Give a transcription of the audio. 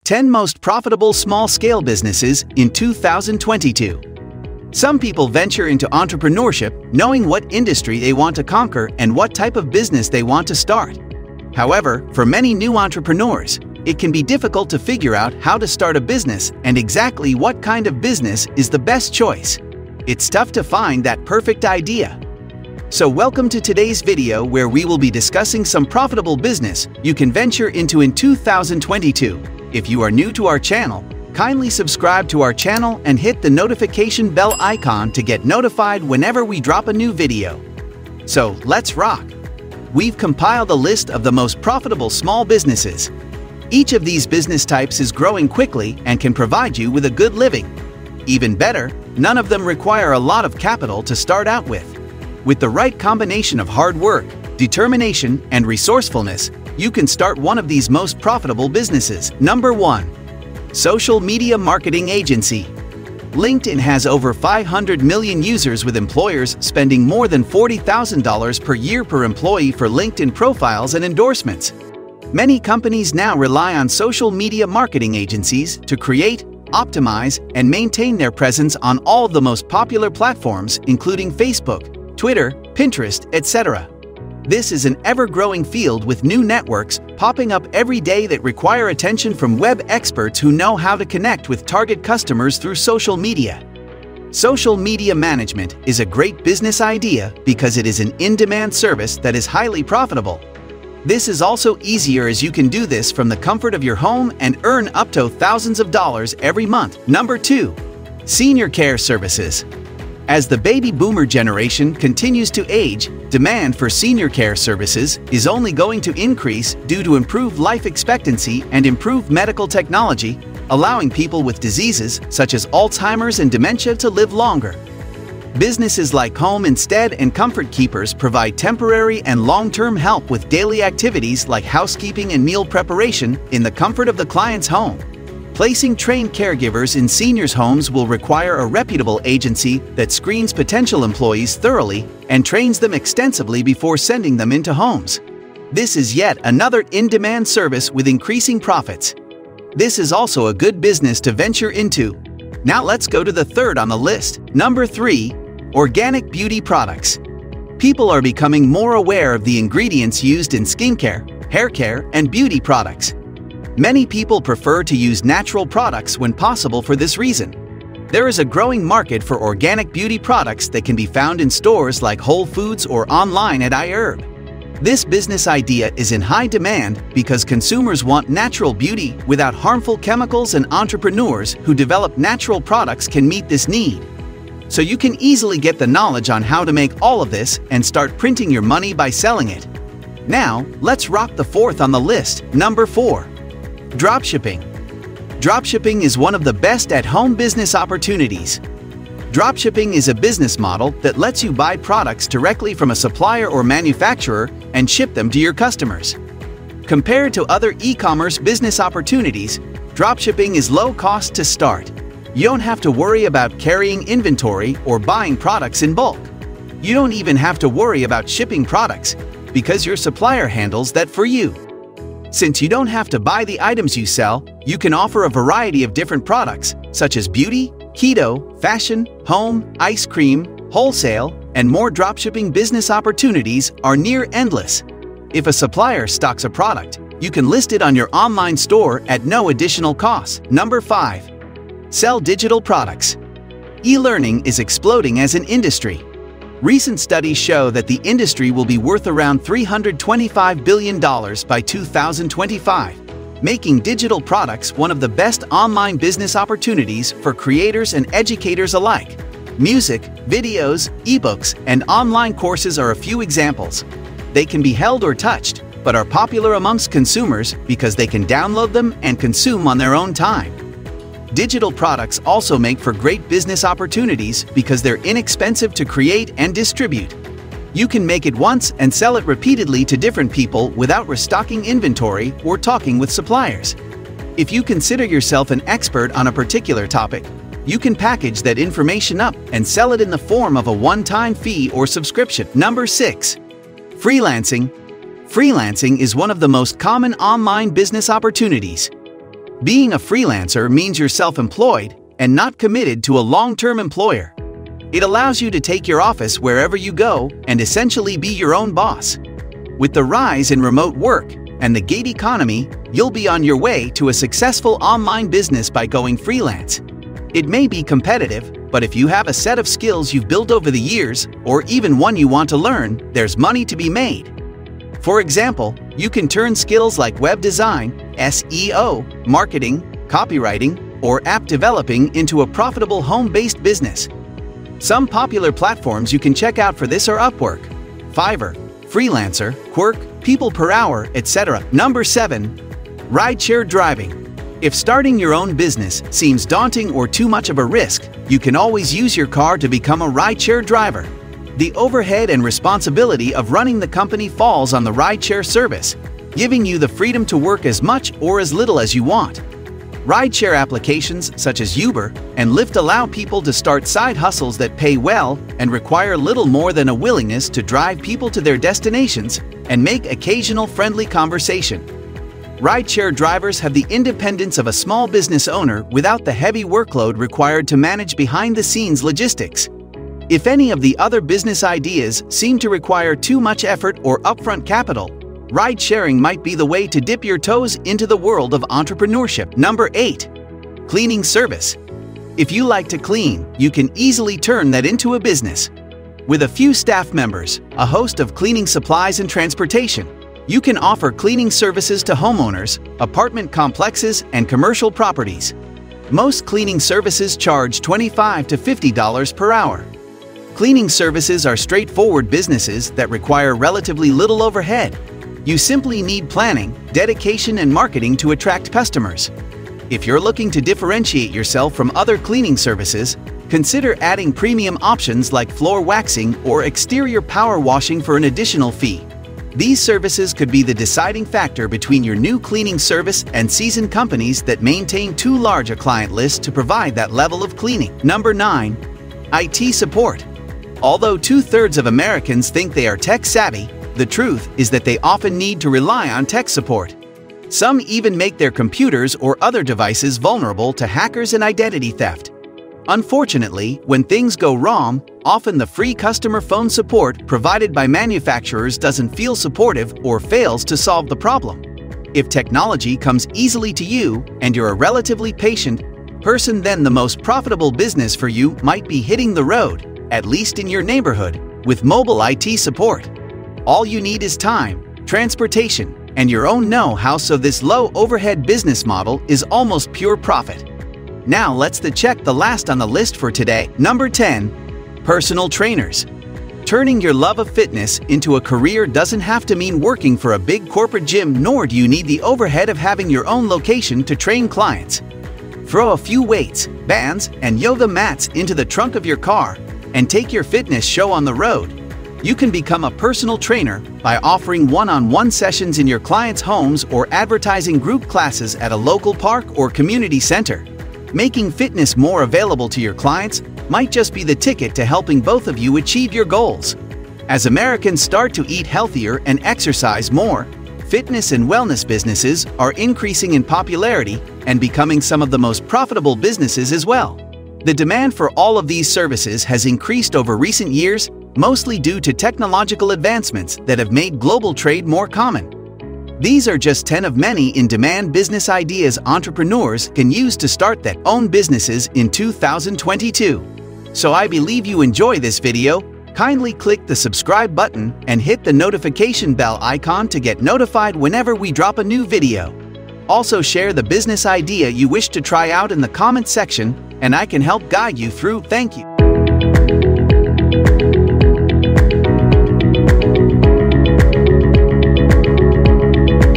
10 Most Profitable Small-Scale Businesses in 2022. Some people venture into entrepreneurship knowing what industry they want to conquer and what type of business they want to start. However, for many new entrepreneurs, it can be difficult to figure out how to start a business and exactly what kind of business is the best choice. It's tough to find that perfect idea. So welcome to today's video where we will be discussing some profitable business you can venture into in 2022. If you are new to our channel, kindly subscribe to our channel and hit the notification bell icon to get notified whenever we drop a new video. So let's rock! We've compiled a list of the most profitable small businesses. Each of these business types is growing quickly and can provide you with a good living. Even better, none of them require a lot of capital to start out with. With the right combination of hard work, determination, and resourcefulness, you can start one of these most profitable businesses. Number 1. Social Media Marketing Agency. LinkedIn has over 500 million users, with employers spending more than $40,000 per year per employee for LinkedIn profiles and endorsements. Many companies now rely on social media marketing agencies to create, optimize, and maintain their presence on all of the most popular platforms, including Facebook, Twitter, Pinterest, etc. This is an ever-growing field with new networks popping up every day that require attention from web experts who know how to connect with target customers through social media. Social media management is a great business idea because it is an in-demand service that is highly profitable. This is also easier as you can do this from the comfort of your home and earn up to thousands of dollars every month. Number 2. Senior Care Services. As the baby boomer generation continues to age, demand for senior care services is only going to increase due to improved life expectancy and improved medical technology, allowing people with diseases such as Alzheimer's and dementia to live longer. Businesses like Home Instead and Comfort Keepers provide temporary and long-term help with daily activities like housekeeping and meal preparation in the comfort of the client's home. Placing trained caregivers in seniors' homes will require a reputable agency that screens potential employees thoroughly and trains them extensively before sending them into homes. This is yet another in-demand service with increasing profits. This is also a good business to venture into. Now let's go to the third on the list. Number 3. Organic Beauty Products. People are becoming more aware of the ingredients used in skincare, hair care, and beauty products. Many people prefer to use natural products when possible for this reason. There is a growing market for organic beauty products that can be found in stores like Whole Foods or online at iHerb. This business idea is in high demand because consumers want natural beauty without harmful chemicals, and entrepreneurs who develop natural products can meet this need. So you can easily get the knowledge on how to make all of this and start printing your money by selling it. Now, let's rock the fourth on the list. Number 4. Dropshipping. Dropshipping is one of the best at-home business opportunities. Dropshipping is a business model that lets you buy products directly from a supplier or manufacturer and ship them to your customers. Compared to other e-commerce business opportunities, dropshipping is low cost to start. You don't have to worry about carrying inventory or buying products in bulk. You don't even have to worry about shipping products because your supplier handles that for you. Since you don't have to buy the items you sell, you can offer a variety of different products such as beauty, keto, fashion, home, ice cream, wholesale, and more. Dropshipping business opportunities are near endless. If a supplier stocks a product, you can list it on your online store at no additional cost. Number 5. Sell digital products. E-learning is exploding as an industry. Recent studies show that the industry will be worth around $325 billion by 2025, making digital products one of the best online business opportunities for creators and educators alike. Music, videos, ebooks, and online courses are a few examples. They can be held or touched, but are popular amongst consumers because they can download them and consume on their own time. Digital products also make for great business opportunities because they're inexpensive to create and distribute. You can make it once and sell it repeatedly to different people without restocking inventory or talking with suppliers. If you consider yourself an expert on a particular topic, you can package that information up and sell it in the form of a one-time fee or subscription. Number 6. Freelancing. Freelancing is one of the most common online business opportunities. Being a freelancer means you're self-employed and not committed to a long-term employer. It allows you to take your office wherever you go and essentially be your own boss. With the rise in remote work and the gig economy, you'll be on your way to a successful online business by going freelance. It may be competitive, but if you have a set of skills you've built over the years, or even one you want to learn, there's money to be made. For example, you can turn skills like web design, SEO, marketing, copywriting, or app developing into a profitable home-based business. Some popular platforms you can check out for this are Upwork, Fiverr, Freelancer, Quirk, People Per Hour, etc. Number 7. Rideshare driving. If starting your own business seems daunting or too much of a risk, you can always use your car to become a rideshare driver. The overhead and responsibility of running the company falls on the rideshare service, giving you the freedom to work as much or as little as you want. Rideshare applications such as Uber and Lyft allow people to start side hustles that pay well and require little more than a willingness to drive people to their destinations and make occasional friendly conversation. Rideshare drivers have the independence of a small business owner without the heavy workload required to manage behind-the-scenes logistics. If any of the other business ideas seem to require too much effort or upfront capital, ride-sharing might be the way to dip your toes into the world of entrepreneurship. Number 8. Cleaning service. If you like to clean, you can easily turn that into a business. With a few staff members, a host of cleaning supplies and transportation, you can offer cleaning services to homeowners, apartment complexes, and commercial properties. Most cleaning services charge $25 to $50 per hour. Cleaning services are straightforward businesses that require relatively little overhead. You simply need planning, dedication, and marketing to attract customers. If you're looking to differentiate yourself from other cleaning services, consider adding premium options like floor waxing or exterior power washing for an additional fee. These services could be the deciding factor between your new cleaning service and seasoned companies that maintain too large a client list to provide that level of cleaning. Number 9. IT support. Although 2/3 of Americans think they are tech-savvy, the truth is that they often need to rely on tech support. Some even make their computers or other devices vulnerable to hackers and identity theft. Unfortunately, when things go wrong, often the free customer phone support provided by manufacturers doesn't feel supportive or fails to solve the problem. If technology comes easily to you and you're a relatively patient person, then the most profitable business for you might be hitting the road, at least in your neighborhood, with mobile IT support. All you need is time, transportation, and your own know-how, so this low-overhead business model is almost pure profit. Now let's check the last on the list for today. Number 10. Personal trainers. Turning your love of fitness into a career doesn't have to mean working for a big corporate gym, nor do you need the overhead of having your own location to train clients. Throw a few weights, bands, and yoga mats into the trunk of your car and take your fitness show on the road. You can become a personal trainer by offering one-on-one sessions in your clients' homes or advertising group classes at a local park or community center. Making fitness more available to your clients might just be the ticket to helping both of you achieve your goals. As Americans start to eat healthier and exercise more, fitness and wellness businesses are increasing in popularity and becoming some of the most profitable businesses as well. The demand for all of these services has increased over recent years, mostly due to technological advancements that have made global trade more common. These are just 10 of many in-demand business ideas entrepreneurs can use to start their own businesses in 2022. So I believe you enjoy this video. Kindly click the subscribe button and hit the notification bell icon to get notified whenever we drop a new video. Also share the business idea you wish to try out in the comment section, and I can help guide you through. Thank you.